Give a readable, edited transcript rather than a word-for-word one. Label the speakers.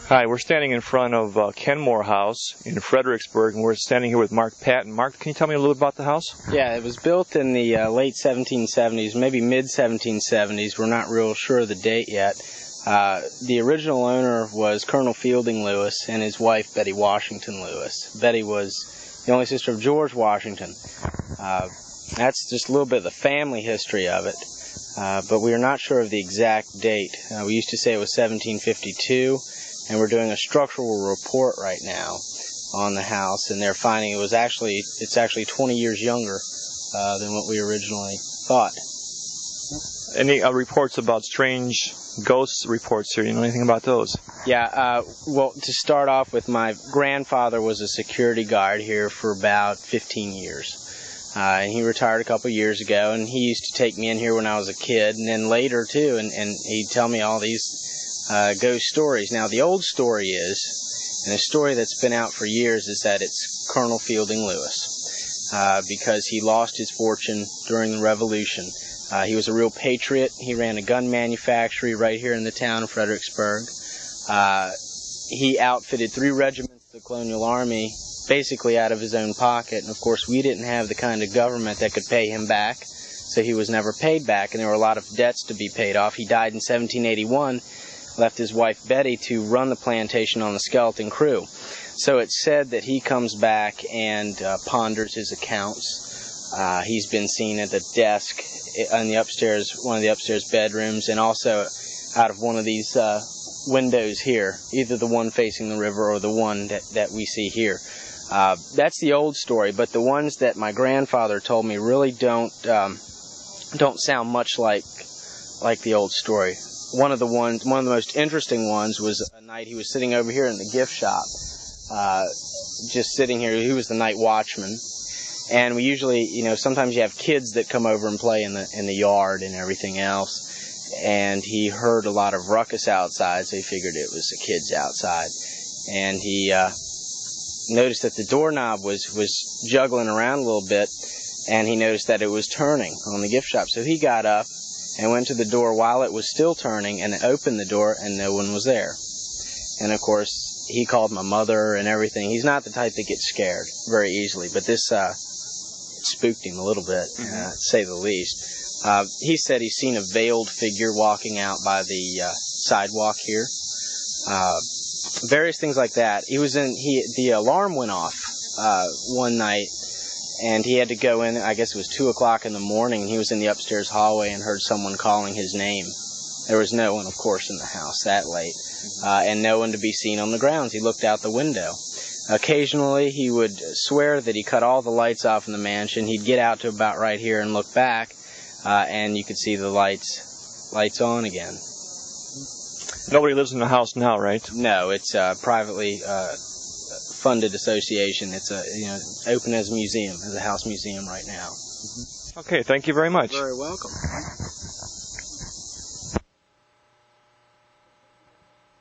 Speaker 1: Hi, we're standing in front of Kenmore House in Fredericksburg, and we're standing here with Mark Patton. Mark, can you tell me a little about the house?
Speaker 2: Yeah, it was built in the late 1770s, maybe mid-1770s. We're not real sure of the date yet. The original owner was Colonel Fielding Lewis and his wife, Betty Washington Lewis. Betty was the only sister of George Washington. That's just a little bit of the family history of it, but we are not sure of the exact date. We used to say it was 1752. And we're doing a structural report right now on the house, and they're finding it's actually 20 years younger than what we originally thought.
Speaker 1: Any reports about strange ghost reports here? You know anything about those?
Speaker 2: Yeah, well, to start off with, my grandfather was a security guard here for about 15 years. And he retired a couple years ago, and he used to take me in here when I was a kid, and then later too, and he'd tell me all these ghost stories. Now, the old story is, and a story that's been out for years, is that it's Colonel Fielding Lewis, because he lost his fortune during the Revolution. He was a real patriot. He ran a gun manufactory right here in the town of Fredericksburg. He outfitted 3 regiments of the Colonial Army basically out of his own pocket, and of course we didn't have the kind of government that could pay him back, so he was never paid back, and there were a lot of debts to be paid off. He died in 1781, left his wife Betty to run the plantation on the skeleton crew. So it's said that he comes back and ponders his accounts. He's been seen at the desk on the upstairs, one of the upstairs bedrooms, and also out of one of these windows here, either the one facing the river or the one that we see here. That's the old story, but the ones that my grandfather told me really don't sound much like the old story. One of the most interesting ones was a night he was sitting over here in the gift shop, just sitting here. He was the night watchman, and we usually, sometimes you have kids that come over and play in the yard and everything else. And he heard a lot of ruckus outside, so he figured it was the kids outside. And he noticed that the doorknob was juggling around a little bit, and he noticed that it was turning on the gift shop. So he got up and went to the door while it was still turning and opened the door, and no one was there. And of course, he called my mother and everything. He's not the type that gets scared very easily, but this spooked him a little bit, to say the least. He said he's seen a veiled figure walking out by the sidewalk here. Various things like that. The alarm went off one night, and he had to go in. I guess it was 2 o'clock in the morning, and he was in the upstairs hallway and heard someone calling his name. There was no one, of course, in the house that late, and no one to be seen on the grounds. He looked out the window. Occasionally, he would swear that he cut all the lights off in the mansion. He'd get out to about right here and look back, and you could see the lights on again.
Speaker 1: Nobody lives in the house now, right?
Speaker 2: No, it's a privately funded association. It's open as a museum, as a house museum right now.
Speaker 1: Okay, thank you very much.
Speaker 2: You're very welcome.